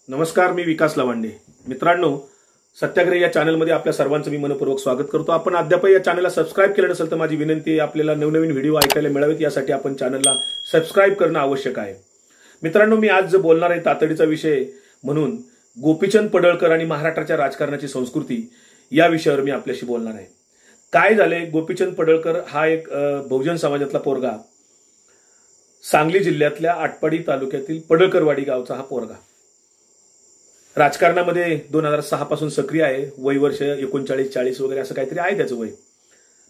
नमस्कार, मी विकास लवांडे. मित्रांनो, सत्याग्रही या चॅनलमध्ये आपल्या सर्वांचं मी मनपूर्वक स्वागत करतो. आपण अद्याप या चॅनलला सबस्क्राईब केलं नसेल तर माझी विनंती आहे, आपल्याला नवनवीन व्हिडिओ ऐकायला मिळावेत यासाठी आपण चॅनलला सबस्क्राईब करणं आवश्यक आहे. मित्रांनो, मी आज जो बोलणार आहे तातडीचा विषय म्हणून गोपीचंद पडळकर आणि महाराष्ट्राच्या राजकारणाची संस्कृती या विषयावर मी आपल्याशी बोलणार आहे. काय झालंय, गोपीचंद पडळकर हा एक बहुजन समाजातला पोरगा, सांगली जिल्ह्यातल्या आटपाडी तालुक्यातील पडळकरवाडी गावचा हा पोरगा राजकारणामध्ये 2006 पासून सक्रिय आहे. वय वर्ष 39-40 वगैरे असं काहीतरी आहे त्याचं वय.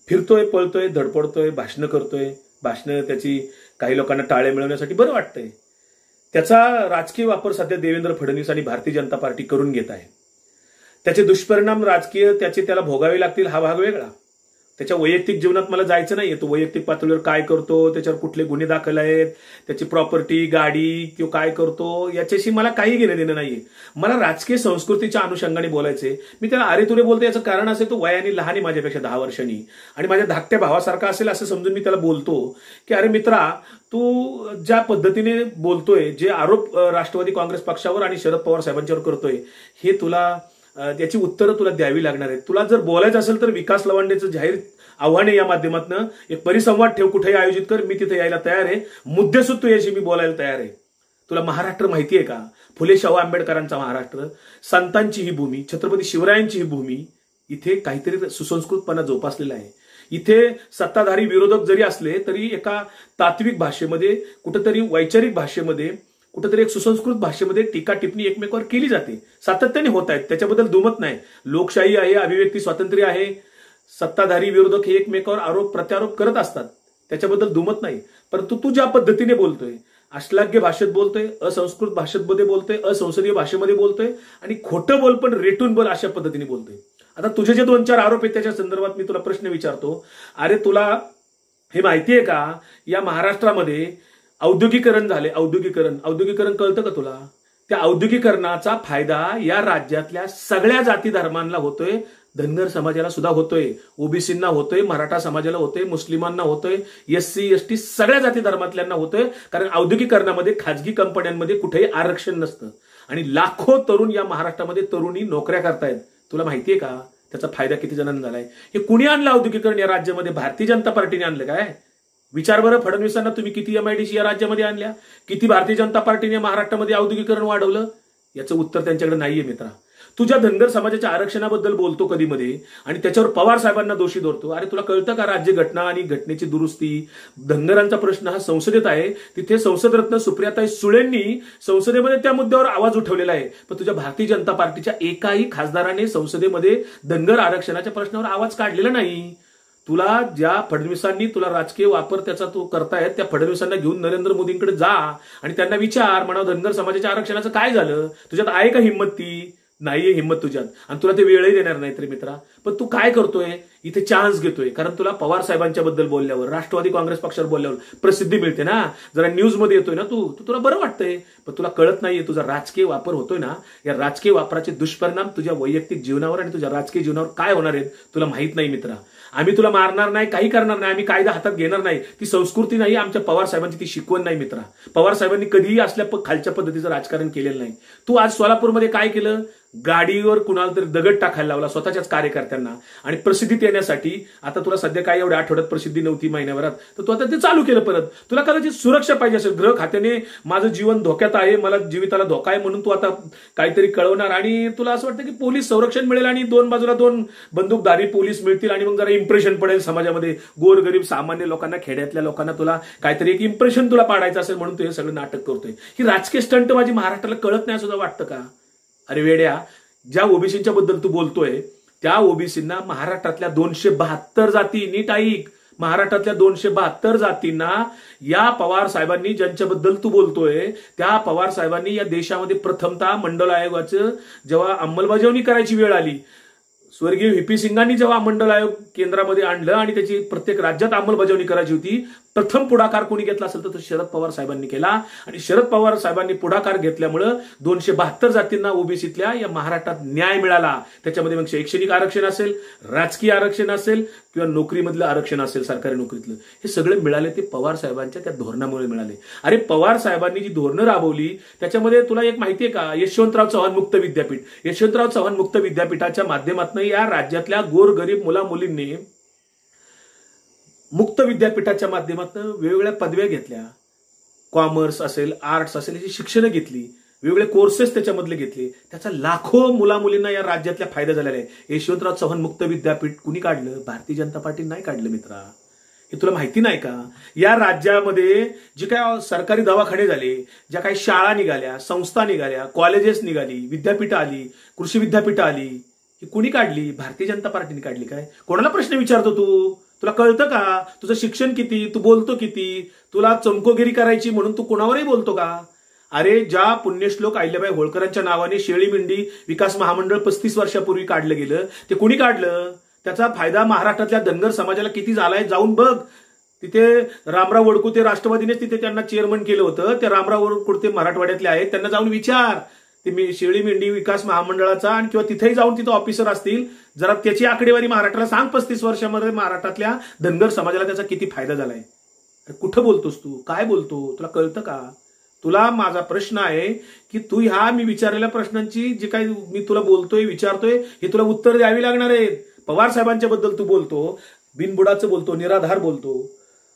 फिरतोय, पळतोय, धडपडतोय, भाषणं करतोय. भाषणं त्याची काही लोकांना टाळे मिळवण्यासाठी बरं वाटतंय. त्याचा राजकीय वापर सध्या देवेंद्र फडणवीस आणि भारतीय जनता पार्टी करून घेत आहे. त्याचे दुष्परिणाम राजकीय त्याला भोगावे लागतील हा भाग वेगळा. त्याच्या वैयक्तिक जीवनात मला जायचं नाहीये. तो वैयक्तिक पातळीवर काय करतो, त्याच्यावर कुठले गुन्हे दाखल आहेत, त्याची प्रॉपर्टी, गाडी किंवा काय करतो याच्याशी मला काही घेणं देणं नाहीये. मला राजकीय संस्कृतीच्या अनुषंगाने बोलायचंय. मी त्याला अरे तुरे बोलतो. याचं कारण असेल तो वयाने लहान आहे माझ्यापेक्षा 10 वर्षांनी आणि माझ्या धाकट्या भावासारखा असेल असं समजून मी त्याला बोलतो की अरे मित्रा, तू ज्या पद्धतीने बोलतोय, जे आरोप राष्ट्रवादी काँग्रेस पक्षावर आणि शरद पवार साहेबांच्यावर करतोय, हे तुला त्याची उत्तरं तुला द्यावी लागणार आहेत. तुला जर बोलायचं असेल तर विकास लवांडेचं जाहीर आव्हान आहे, या माध्यमातून एक परिसंवाद ठेव, कुठेही आयोजित कर, मी तिथे यायला तयार आहे. मुद्देसूद तू याशी मी बोलायला तयार आहे. तुला महाराष्ट्र माहिती आहे का? फुले शाहू आंबेडकरांचा महाराष्ट्र, संतांची ही भूमी, छत्रपती शिवरायांची ही भूमी. इथे काहीतरी सुसंस्कृतपणा जोपासलेला आहे. इथे सत्ताधारी विरोधक जरी असले तरी एका तात्विक भाषेमध्ये, कुठेतरी वैचारिक भाषेमध्ये, कुठेतरी एक सुसंस्कृत भाषेमध्ये टीका टिप्पणी एकमेकावर केली जाते. सातत्याने होत आहेत, त्याच्याबद्दल दुमत नाही. लोकशाही आहे, अभिव्यक्ती स्वातंत्र्य आहे. सत्ताधारी विरोधक हे एकमेकावर आरोप प्रत्यारोप करत असतात, त्याच्याबद्दल दुमत नाही. परंतु तू ज्या पद्धतीने बोलतोय, अश्लाघ्य भाषेत बोलतोय, असंस्कृत भाषेमध्ये बोलतोय, असंसदीय भाषेमध्ये बोलतोय आणि खोटं बोल पण रेटून बोल अशा पद्धतीने बोलतोय. आता तुझे जे 2-4 आरोप आहेत त्याच्या संदर्भात मी तुला प्रश्न विचारतो. अरे तुला हे माहितीये का, या महाराष्ट्रामध्ये औद्योगिकरण झाले. औद्योगिकरण कळतं का तुला? त्या औद्योगिकरणाचा फायदा या राज्यातल्या सगळ्या जाती धर्मांना होतोय. धनगर समाजाला सुद्धा होतोय, ओबीसींना होतोय, मराठा समाजाला होतोय, मुस्लिमांना होतोय, SC ST सगळ्या जाती धर्मातल्यांना होतोय. कारण औद्योगिकरणामध्ये खाजगी कंपन्यांमध्ये कुठेही आरक्षण नसतं आणि लाखो तरुण या महाराष्ट्रामध्ये तरुणी नोकऱ्या करतायत. तुला माहितीये का त्याचा फायदा किती जणांना झालाय? हे कुणी आणलं औद्योगिकरण या राज्यामध्ये? भारतीय जनता पार्टीने आणलं काय? विचार बरं, फडणवीसांना तुम्ही किती MIDC या राज्यामध्ये आणल्या? किती भारतीय जनता पार्टीने महाराष्ट्रामध्ये औद्योगिकरण वाढवलं? याचं उत्तर त्यांच्याकडे नाहीये. मित्रा, तुझ्या धनगर समाजाच्या आरक्षणाबद्दल बोलतो कधी मध्ये आणि त्याच्यावर पवार साहेबांना दोषी धरतो. अरे तुला कळतं का, राज्यघटना आणि घटनेची दुरुस्ती, धनगरांचा प्रश्न हा संसदेत आहे. तिथे संसदरत्न सुप्रियाताई सुळेंनी संसदेमध्ये त्या मुद्द्यावर आवाज उठवलेला आहे. पण तुझ्या भारतीय जनता पार्टीच्या एकाही खासदाराने संसदेमध्ये धनगर आरक्षणाच्या प्रश्नावर आवाज काढलेला नाही. तुला ज्या फडणवीसांनी तुला राजकीय वापर त्याचा तू करतायत, त्या फडणवीसांना घेऊन नरेंद्र मोदींकडे जा आणि त्यांना विचार, म्हणा धनगर समाजाच्या आरक्षणाचं काय झालं? तुझ्यात आहे का हिंमत? ती नाहीये हिंमत तुझ्यात आणि तुला ते वेळही देणार नाही. तरी मित्रा, पण तू काय करतोय इथे? चान्स घेतोय. कारण तुला पवार साहेबांच्या बद्दल बोलल्यावर, राष्ट्रवादी काँग्रेस पक्षावर बोलल्यावर प्रसिद्धी मिळते ना, जरा न्यूज मध्ये येतोय ना तू, तुला बरं वाटतंय. पण तुला कळत नाहीये तुझा राजकीय वापर होतोय ना, या राजकीय वापराचे दुष्परिणाम तुझ्या वैयक्तिक जीवनावर आणि तुझ्या राजकीय जीवनावर काय होणार आहेत तुला माहित नाही. मित्रा, आम्ही तुला मारणार नाही, काही करणार नाही, आम्ही कायदा हातात घेणार नाही. ती संस्कृती नाही आमच्या पवार साहेबांची, ती शिकवण नाही. मित्रा, पवार साहेबांनी कधीही असल्या खालच्या पद्धतीचं राजकारण केलेलं नाही. तू आज सोलापूरमध्ये काय केलं? गाडीवर कुणाला तरी दगड टाकायला लावला स्वतःच्याच कार्यकर्त्यांना आणि प्रसिद्धीत येण्यासाठी. आता तुला सध्या काय एवढ्या आठवड्यात प्रसिद्धी नव्हती, महिन्याभरात, तर तू आता ते चालू केलं परत. तुला कदाचित सुरक्षा पाहिजे असेल, गृह खात्याने माझं जीवन धोक्यात आहे, मला जीविताला धोका आहे म्हणून तू आता काहीतरी कळवणार आणि तुला असं वाटतं की पोलीस संरक्षण मिळेल आणि 2 बाजूला 2 बंदूकधारी पोलीस मिळतील आणि मग जरा इम्प्रेशन पडेल समाजामध्ये. गोरगरीब सामान्य लोकांना, खेड्यातल्या लोकांना तुला काहीतरी एक इम्प्रेशन तुला पाडायचं असेल म्हणून तू हे सगळं नाटक करतोय. ही राजकीय स्टंटबाजी महाराष्ट्राला कळत नाही सुद्धा वाटतं का? अरे वेड्या, ज्या ओबीसीच्या बद्दल तू बोलतोय त्या ओबीसींना महाराष्ट्रातल्या 272 जाती, नीट ऐक, महाराष्ट्रातल्या 272 जातींना या पवार साहेबांनी, ज्यांच्याबद्दल तू बोलतोय त्या पवार साहेबांनी या देशामध्ये प्रथमतः मंडळ आयोगाचं जेव्हा अंमलबजावणी करायची वेळ आली, स्वर्गीय VP सिंगांनी जेव्हा मंडळ आयोग केंद्रामध्ये आणलं आणि त्याची प्रत्येक राज्यात अंमलबजावणी करायची होती, प्रथम पुढाकार कोणी घेतला असेल तर तो शरद पवार साहेबांनी केला आणि शरद पवार साहेबांनी पुढाकार घेतल्यामुळं 272 जातींना ओबीसीतल्या या महाराष्ट्रात न्याय मिळाला. त्याच्यामध्ये मग शैक्षणिक आरक्षण असेल, राजकीय आरक्षण असेल किंवा नोकरीमधलं आरक्षण असेल, सरकारी नोकरीतलं, हे सगळे मिळाले ते पवार साहेबांच्या त्या धोरणामुळे मिळाले. अरे पवार साहेबांनी जी धोरणं राबवली त्याच्यामध्ये तुला एक माहितीये का, यशवंतराव चव्हाण मुक्त विद्यापीठ, यशवंतराव चव्हाण मुक्त विद्यापीठाच्या माध्यमातून या राज्यातल्या गोरगरीब मुला मुलींनी मुक्त विद्यापीठाच्या माध्यमातून वेगवेगळ्या पदव्या घेतल्या. कॉमर्स असेल, आर्ट्स असेल, याची शिक्षण घेतली, वेगवेगळे कोर्सेस त्याच्यामधले घेतले. त्याचा लाखो मुला मुलींना या राज्यातल्या फायदा झालेला आहे. यशवंतराव चव्हाण मुक्त विद्यापीठ कुणी काढलं? भारतीय जनता पार्टी नाही काढलं मित्रा. हे तुला माहिती नाही का? या राज्यामध्ये जे काय सरकारी दवाखाने झाले, ज्या काही शाळा निघाल्या, संस्था निघाल्या, कॉलेजेस निघाली, विद्यापीठं आली, कृषी विद्यापीठं आली, ही कुणी काढली? भारतीय जनता पार्टीने काढली. काय कोणाला प्रश्न विचारतो तू? तुला कळतं का? तुझं शिक्षण किती, तू बोलतो किती, तुला चमकोगिरी करायची म्हणून तू कोणावरही बोलतो का? अरे ज्या पुण्यश्लोक अहिल्याबाई होळकरांच्या नावाने शेळी मेंढी विकास महामंडळ 35 वर्षापूर्वी काढलं गेलं, ते कुणी काढलं? त्याचा फायदा महाराष्ट्रातल्या धनगर समाजाला किती झालाय जाऊन बघ. तिथे रामराव वडकुते राष्ट्रवादीनेच तिथे त्यांना चेअरमन केलं होतं. ते रामराव वडकुते मराठवाड्यातले आहेत, त्यांना जाऊन विचार. ते शेळी मेंढी विकास महामंडळाचा आणि किंवा तिथेही जाऊन तिथं ऑफिसर असतील, जरा त्याची आकडेवारी महाराष्ट्राला सांग. 35 वर्षामध्ये महाराष्ट्रातल्या धनगर समाजाला त्याचा किती फायदा झालाय. कुठं बोलतोस तू? काय बोलतो? तुला कळतं का? तुला माझा प्रश्न आहे की तू ह्या मी विचारलेल्या प्रश्नांची जे काही मी तुला बोलतोय, विचारतोय, हे तुला उत्तर द्यावी लागणार आहेत. पवार साहेबांच्या बद्दल तू बोलतो, बिनबुडाचं बोलतो, निराधार बोलतो.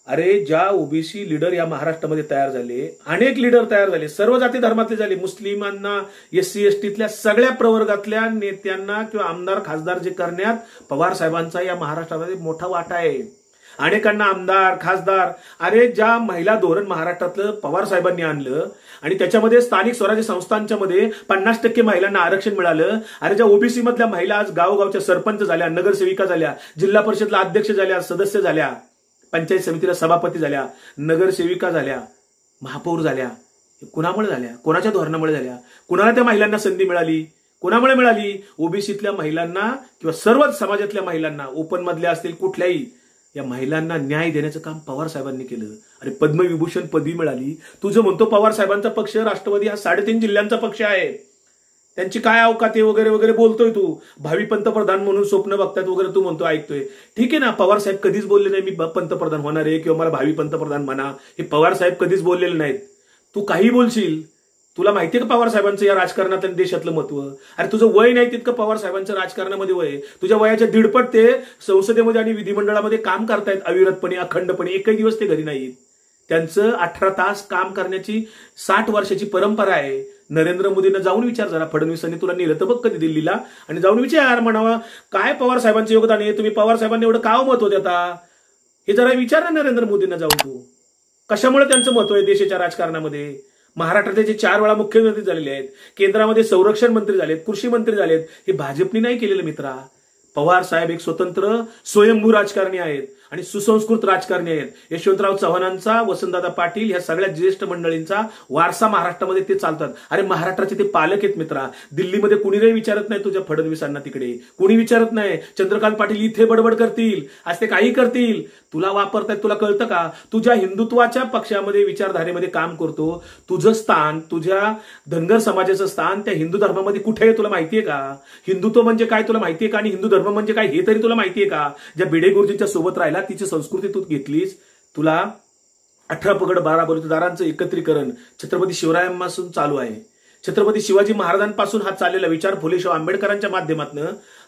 अरे ज्या ओबीसी लीडर या महाराष्ट्रामध्ये तयार झाले, अनेक लीडर तयार झाले, सर्व जाती धर्मातले झाले, मुस्लिमांना, एससी एसटीतल्या सगळ्या प्रवर्गातल्या नेत्यांना किंवा आमदार खासदार जे करण्यात पवार साहेबांचा या महाराष्ट्रामध्ये मोठा वाटा आहे. अनेकांना आमदार, खासदार. अरे ज्या महिला धोरण महाराष्ट्रातलं पवार साहेबांनी आणलं आणि त्याच्यामध्ये स्थानिक स्वराज्य संस्थांच्या मध्ये 50% महिलांना आरक्षण मिळालं. अरे ज्या ओबीसी मधल्या महिला आज गावगावच्या सरपंच झाल्या, नगरसेविका झाल्या, जिल्हा परिषदला अध्यक्ष झाल्या, सदस्य झाल्या, पंचायत समितीला सभापती झाल्या, नगरसेविका झाल्या, महापौर झाल्या, कुणामुळे झाल्या? कोणाच्या धोरणामुळे झाल्या? कुणाला त्या महिलांना संधी मिळाली? कोणामुळे मिळाली? ओबीसीतल्या महिलांना किंवा सर्वच समाजातल्या महिलांना, ओपन मधल्या असतील कुठल्याही, या महिलांना न्याय देण्याचं काम पवार साहेबांनी केलं. अरे पद्मविभूषण पदवी मिळाली. तुझं म्हणतो पवार साहेबांचा पक्ष, राष्ट्रवादी हा 3.5 जिल्ह्यांचा पक्ष आहे, त्यांची काय अवकाते वगैरे वगैरे बोलतोय तू. भावी पंतप्रधान म्हणून स्वप्न बघतात वगैरे तू म्हणतो, ऐकतोय. ठीक आहे ना, पवार साहेब कधीच बोलले नाही मी पंतप्रधान होणार आहे किंवा मला भावी पंतप्रधान म्हणा. हे पवार साहेब कधीच बोललेले नाहीत. तू काही बोलशील. तुला माहितीये का पवार साहेबांचं या राजकारणात आणि देशातलं महत्व? अरे तुझं वय नाही तितकं पवार साहेबांचं राजकारणामध्ये वय. तुझ्या वयाच्या दीडपट ते संसदेमध्ये आणि विधिमंडळामध्ये काम करतायत अविरतपणे, अखंडपणे. एकही दिवस ते घरी नाहीत. त्यांचं 18 तास काम करण्याची 60 वर्षाची परंपरा आहे. नरेंद्र मोदींना जाऊन विचार जरा, फडणवीसांनी तुला नेलं तर बघ कधी दिल्लीला, आणि जाऊन विचार म्हणावा काय पवार साहेबांचं योगदान आहे, तुम्ही पवार साहेबांनी एवढं का महत्व देता, हे जरा विचार ना नरेंद्र मोदींना जाऊन. तू कशामुळे त्यांचं महत्व आहे देशाच्या राजकारणामध्ये? महाराष्ट्राचे जे 4 वेळा मुख्यमंत्री झालेले आहेत, केंद्रामध्ये संरक्षण मंत्री झालेत, कृषी मंत्री झालेत, हे भाजपने नाही केलेलं मित्रा. पवार साहेब एक स्वतंत्र स्वयंभू राजकारणी आहेत आणि सुसंस्कृत राजकारणी आहेत. यशवंतराव चव्हाणांचा, वसंतदादा पाटील ह्या सगळ्या ज्येष्ठ मंडळींचा वारसा महाराष्ट्रामध्ये ते चालतात. अरे महाराष्ट्राचे ते पालक आहेत मित्रा. दिल्लीमध्ये कुणीही विचारत नाही तुझ्या फडणवीसांना, तिकडे कुणी विचारत नाही. चंद्रकांत पाटील इथे बडबड करतील, आज ते काही करतील. तुला वापरतायत, तुला कळतं का? तुझ्या हिंदुत्वाच्या पक्षामध्ये, विचारधारेमध्ये काम करतो. तुझं स्थान, तुझ्या धनगर समाजाचं स्थान त्या हिंदू धर्मामध्ये कुठे आहे तुला माहितीये का? हिंदुत्व म्हणजे काय तुला माहितीये का? आणि हिंदू धर्म म्हणजे काय हे तरी तुला माहितीये का? ज्या भिडे गुरुजींच्या सोबत राहिला, तिची संस्कृती तू घेतलीस. तुला 18 पगड 12 बलुतेदारांचं एकत्रीकरण छत्रपती शिवरायांपासून चालू आहे. छत्रपती शिवाजी महाराजांपासून हा चाललेला विचार, फुले शाहू आंबेडकरांच्या माध्यमातून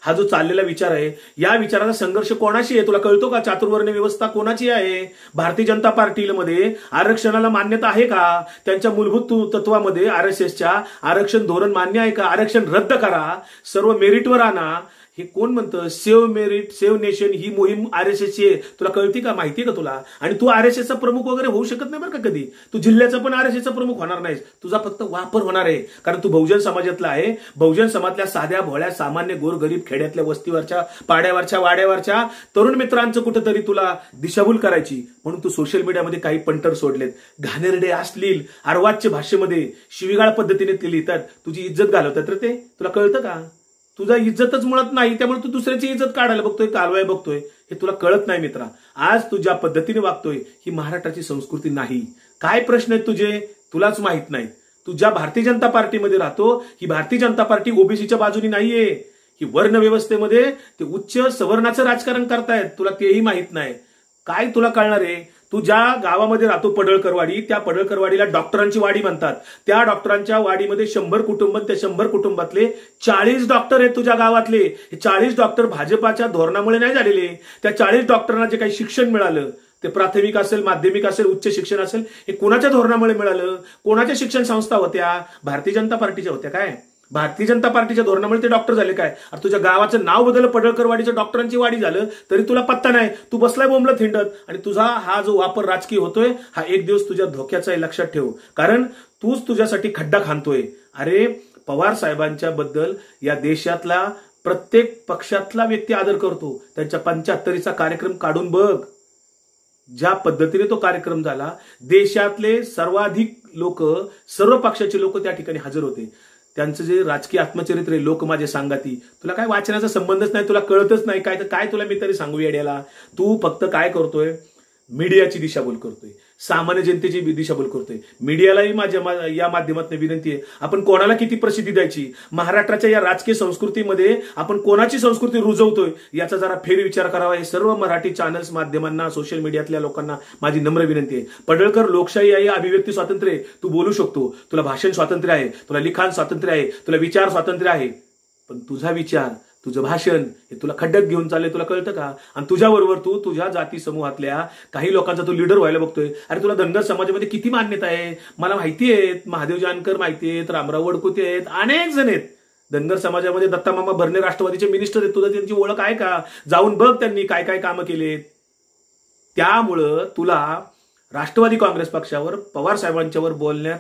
हा जो चाललेला विचार आहे, या विचाराचा संघर्ष कोणाशी आहे तुला कळतो का? चातुर्वर्ण व्यवस्था कोणाची आहे? भारतीय जनता पार्टीमध्ये आरक्षणाला मान्यता आहे का? त्यांच्या मूलभूत तत्वामध्ये आरएसएसच्या आरक्षण धोरण मान्य आहे का? आरक्षण रद्द करा, सर्व मेरिटवर आणा. हे कोण म्हणतं? सेव्ह मेरिट सेव्ह नेशन ही मोहीम आरएसएसची आहे. तुला कळती का? माहितीये का तुला? आणि तू आरएसएसचा प्रमुख वगैरे होऊ शकत नाही बरं का कधी. तू जिल्ह्याचा पण आरएसएसचा प्रमुख होणार नाहीस. तुझा फक्त वापर होणार आहे, कारण तू बहुजन समाजातला आहे. बहुजन समाजातल्या साध्या भोळ्या सामान्य गोरगरीब खेड्यातल्या वस्तीवरच्या, पाड्यावरच्या, वाड्यावरच्या तरुण मित्रांचं कुठेतरी तुला दिशाभूल करायची म्हणून तू सोशल मीडियामध्ये काही पंटर सोडलेत. घाणेरडे, अश्लील, अर्वाच्य भाषेमध्ये शिवीगाळ पद्धतीने ते लिहितात. तुझी इज्जत घालवतात रे ते. तुला कळतं का? तुझा इज्जतच मुळात नाही, त्यामुळे तू दुसऱ्याची इज्जत काढायला बघतोय, कालवाय बघतोय. हे तुला कळत नाही मित्रा. आज तू ज्या पद्धतीने वागतोय ही महाराष्ट्राची संस्कृती नाही. काय प्रश्न आहेत तुझे तुलाच माहित नाही. तू ज्या भारतीय जनता पार्टीमध्ये राहतो ही भारतीय जनता पार्टी ओबीसीच्या बाजूनी नाहीये. ही वर्ण व्यवस्थेमध्ये ते उच्च सवर्णाचं राजकारण करतायत. तुला तेही माहित नाही. काय तुला कळणार आहे? तू ज्या गावामध्ये राहतो पडळकरवाडी, त्या पडळकरवाडीला डॉक्टरांची वाडी म्हणतात. त्या डॉक्टरांच्या वाडीमध्ये 100 कुटुंब, त्या 100 कुटुंबातले 40 डॉक्टर आहेत तुझ्या गावातले. हे 40 डॉक्टर भाजपाच्या धोरणामुळे नाही झालेले. त्या 40 डॉक्टरांना जे काही शिक्षण मिळालं ते प्राथमिक असेल, माध्यमिक असेल, उच्च शिक्षण असेल, हे कोणाच्या धोरणामुळे मिळालं? कोणाच्या शिक्षण संस्था होत्या? भारतीय जनता पार्टीच्या होत्या काय? भारतीय जनता पार्टीच्या धोरणामुळे ते डॉक्टर झाले काय? अरे तुझ्या गावाचं नाव बदललं, पडळकरवाडीचं डॉक्टरांची वाडी झालं, तरी तुला पत्ता नाही. तू बसलाय बोंबलत हिंडत. आणि तुझा हा जो वापर राजकीय होतोय हा एक दिवस तुझ्या धोक्याचा आहे, लक्षात ठेव. कारण तूच तुझ्यासाठी खड्डा खांदतोय. अरे पवार साहेबांच्या बद्दल या देशातला प्रत्येक पक्षातला व्यक्ती आदर करतो. त्यांच्या 75चा कार्यक्रम काढून बघ. ज्या पद्धतीने तो कार्यक्रम झाला, देशातले सर्वाधिक लोक, सर्व पक्षाचे लोक त्या ठिकाणी हजर होते. त्यांचं जे राजकीय आत्मचरित्र आहे, लोक माझे सांगाती, तुला काय वाचनाचा संबंधच नाही, तुला कळतच नाही काय. तर काय तुला मी तरी सांगू येड्याला? तू फक्त काय करतोय? मीडियाची दिशाभूल करतोय, सामान्य जनतेची दिशाभूल करतोय. मीडियालाही माझ्या या माध्यमातून विनंती आहे, आपण कोणाला किती प्रसिद्धी द्यायची? महाराष्ट्राच्या या राजकीय संस्कृतीमध्ये आपण कोणाची संस्कृती रुजवतोय याचा जरा फेरविचार करावा. हे सर्व मराठी चॅनल्स, माध्यमांना, सोशल मीडियातल्या लोकांना माझी नम्र विनंती आहे. पडळकर, लोकशाही आहे, अभिव्यक्ती स्वातंत्र्य आहे, तू बोलू शकतो, तुला भाषण स्वातंत्र्य आहे, तुला लिखाण स्वातंत्र्य आहे, तुला विचार स्वातंत्र्य आहे. पण तुझा विचार, तुझं भाषण हे तुला खड्ड्यात घेऊन चाललंय, तुला कळतं का? आणि तुझ्याबरोबर तू तुझ्या जाती समूहातल्या काही लोकांचा तू लीडर व्हायला बघतोय. अरे तुला धनगर समाजामध्ये किती मान्यता आहे मला माहिती आहे. महादेव जानकर माहिती आहेत, रामराव वडकुते आहेत, अनेक जण आहेत धनगर समाजामध्ये. दत्तामामा भरणे राष्ट्रवादीचे मिनिस्टर आहेत. तुला त्यांची ओळख आहे का? जाऊन बघ त्यांनी काय काय कामं केलेत. त्यामुळं तुला राष्ट्रवादी काँग्रेस पक्षावर, पवार साहेबांच्यावर बोलण्यात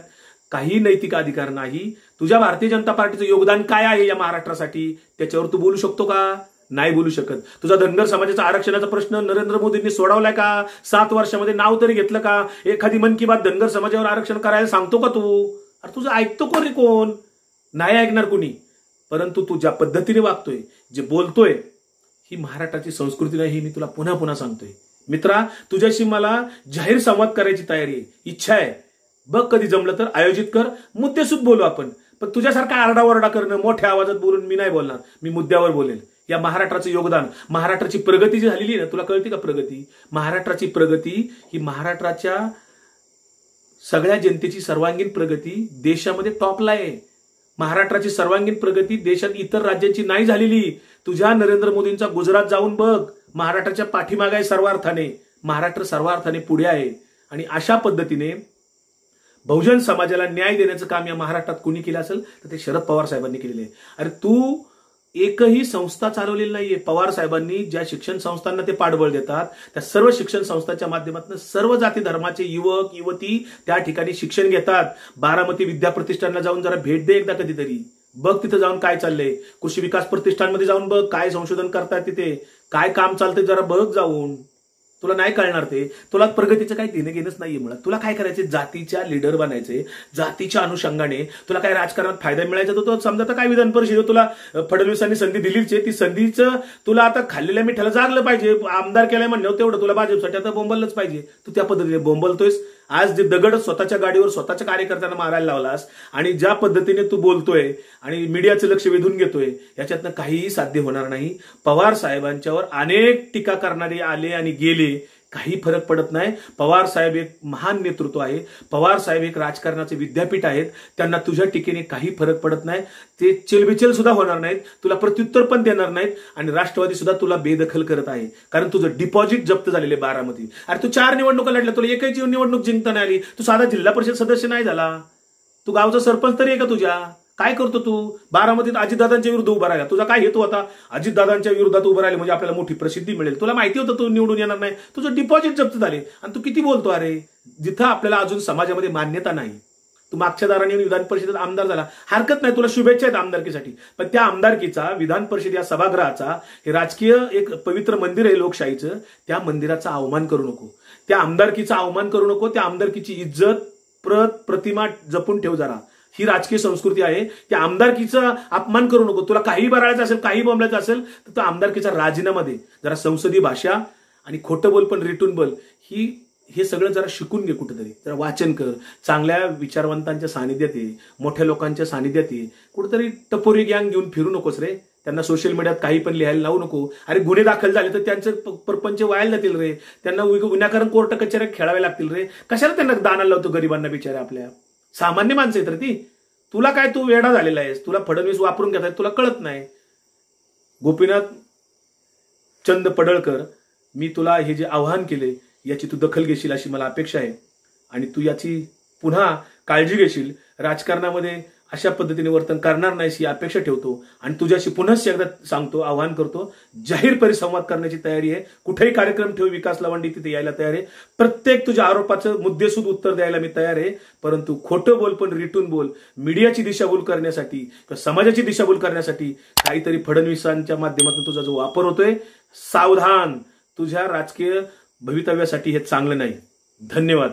काही नैतिक अधिकार नाही. तुझ्या भारतीय जनता पार्टीचं योगदान काय आहे या महाराष्ट्रासाठी त्याच्यावर तू बोलू शकतो का? नाही बोलू शकत. तुझा धनगर समाजाचा आरक्षणाचा प्रश्न नरेंद्र मोदींनी सोडवलाय का? 7 वर्षामध्ये नाव तरी घेतलं का? एखादी मन की बात धनगर समाजावर आरक्षण करायला सांगतो का तू? अरे तुझं ऐकतो कोणी? कोण नाही ऐकणार कुणी. परंतु तू ज्या पद्धतीने वागतोय, जे बोलतोय, ही महाराष्ट्राची संस्कृती नाही. ही मी तुला पुन्हा पुन्हा सांगतोय. मित्रा, तुझ्याशी मला जाहीर संवाद करायची तयारी आहे, इच्छा आहे. बघ कधी जमलं तर आयोजित कर, मुद्देसूद बोलू आपण. पण तुझ्यासारखा आरडाओरडा करणं, मोठ्या आवाजात बोलून मी नाही बोलणार. मी मुद्द्यावर बोलेल. या महाराष्ट्राचं योगदान, महाराष्ट्राची प्रगती जी झालेली आहे ना, तुला कळते का प्रगती? महाराष्ट्राची प्रगती ही महाराष्ट्राच्या सगळ्या जनतेची सर्वांगीण प्रगती देशामध्ये टॉपला आहे. महाराष्ट्राची सर्वांगीण प्रगती देशात इतर राज्यांची नाही झालेली. तुझ्या नरेंद्र मोदींचा गुजरात जाऊन बघ. महाराष्ट्राच्या पाठीमागे आहे सर्वार्थाने. महाराष्ट्र सर्वार्थाने पुढे आहे. आणि अशा पद्धतीने बहुजन समाजाला न्याय देण्याचं काम या महाराष्ट्रात कोणी केलं असेल तर ते शरद पवार साहेबांनी केलेलं आहे. अरे तू एकही संस्था चालवलेली नाहीये. पवार साहेबांनी ज्या शिक्षण संस्थांना ते पाठबळ देतात त्या सर्व शिक्षण संस्थांच्या माध्यमातून सर्व जाती धर्माचे युवक युवती त्या ठिकाणी शिक्षण घेतात. बारामती विद्या प्रतिष्ठानला जाऊन जरा भेट दे एकदा कधीतरी. बघ तिथं जाऊन काय चाललंय. कृषी विकास प्रतिष्ठानमध्ये जाऊन बघ काय संशोधन करतात तिथे, काय काम चालतंय जरा बघ जाऊन. तुला नाही कळणार ते. तुला प्रगतीचं काही देणं घेणंच नाहीये. मुळात तुला काय करायचे? जातीच्या लीडर बनायचे. जातीच्या अनुषंगाने तुला काय राजकारणात फायदा मिळायचा तो समजा तर काय विधान परिषद तुला फडणवीसांनी संधी दिलीच आहे. ती संधीचं तुला आता खाल्लेल्या मिठाला जागलं पाहिजे. आमदार केलाय म्हणल्यावर तेवढं तुला भाजपसाठी आता बोंबललंच पाहिजे. तू त्या पद्धतीने बोंबलतोयस. आज जे दगड स्वतःच्या गाडीवर स्वतःच्या कार्यकर्त्यांना मारायला लावलास आणि ज्या पद्धतीने तू बोलतोय आणि मीडियाचं लक्ष वेधून घेतोय याच्यातनं काहीही साध्य होणार नाही. पवार साहेबांच्यावर अनेक टीका करणारे आले आणि गेले, काही फरक पडत नाही. पवार साहेब एक महान नेतृत्व आहे. पवार साहेब एक राजकारणाचे विद्यापीठ आहेत. त्यांना तुझ्या टीकेने काही फरक पडत नाही. ते चिलबिचल सुद्धा होणार नाहीत. तुला प्रत्युत्तर पण देणार नाहीत. आणि राष्ट्रवादी सुद्धा तुला बेदखल करत आहे. कारण तुझं डिपॉझिट जप्त झालेले बारामती. अरे तू 4 निवडणुका लढल्या, तुला एकही निवडणूक जिंकता नाही आली. तू साधा जिल्हा परिषद सदस्य नाही झाला. तू गावचा सरपंच तरी आहे का तुझ्या? काय करतो तू? बारामतीत अजितदादांच्या विरुद्ध उभा राहिला. तुझा काय हेतू होता? अजितदादांच्या विरोधात उभा राहिले म्हणजे आपल्याला मोठी प्रसिद्धी मिळेल. तुला माहिती होतं तू निवडून येणार नाही. तुझं डिपॉझिट जप्त झाले आणि तू किती बोलतो? अरे जिथं आपल्याला अजून समाजामध्ये मान्यता नाही, तू मागच्या दाराने विधान परिषदेत आमदार झाला, हरकत नाही, तुला शुभेच्छा आहेत आमदारकीसाठी. पण त्या आमदारकीचा, विधान परिषद या सभागृहाचा, हे राजकीय एक पवित्र मंदिर आहे लोकशाहीचं, त्या मंदिराचा अवमान करू नको. त्या आमदारकीचा अवमान करू नको. त्या आमदारकीची इज्जत, प्रतिमा जपून ठेव जरा. ही राजकीय संस्कृती आहे की आमदारकीचा अपमान करू नको. तुला काही बरायचं असेल, काही बोंबलायचं असेल तर तो आमदारकीचा राजीनामा दे. जरा संसदीय भाषा आणि खोटं बोल पण रिटून बोल हे सगळं जरा शिकून घे. कुठेतरी जरा वाचन कर, चांगल्या विचारवंतांच्या सानिध्यात ये, मोठ्या लोकांच्या सानिध्यात ये. कुठेतरी टपोरी गँग घेऊन फिरू नकोस रे. त्यांना सोशल मीडियात काही पण लिहायला लावू नको. अरे गुन्हे दाखल झाले तर त्यांचे परपंच वायाला जातील रे. त्यांना गुन्हेगार कोर्ट कचेऱ्या खेळावे लागतील रे. कशाला त्यांना दानाला लावतो गरिबांना बिचाऱ्या? आपल्या सामान्य माणसं आहेत रे ती. तुला काय, तू वेडा झालेला आहेस. तुला फडणवीस वापरून घेताय, तुला कळत नाही. गोपीनाथ चंद पडळकर, मी तुला हे जे आव्हान केले याची तू दखल घेशील अशी मला अपेक्षा आहे आणि तू याची पुन्हा काळजी घेशील. राजकारणामध्ये अशा पद्धतीने वर्तन करणार नाहीस ही अपेक्षा ठेवतो आणि तुझ्याशी पुन्हा एकदा सांगतो, आवाहन करतो, जाहीर परिसंवाद करण्याची तयारी आहे. कुठेही कार्यक्रम ठेव, विकास लवांडी तिथे यायला तयार आहे. प्रत्येक तुझ्या आरोपाचं मुद्देसूद उत्तर द्यायला मी तयार आहे. परंतु खोटं बोल पण रिटून बोल. मीडियाची दिशाभूल करण्यासाठी किंवा समाजाची दिशाभूल करण्यासाठी काहीतरी फडणवीसांच्या माध्यमातून तुझा जो वापर होतोय, सावधान. तुझ्या राजकीय भवितव्यासाठी हे चांगलं नाही. धन्यवाद.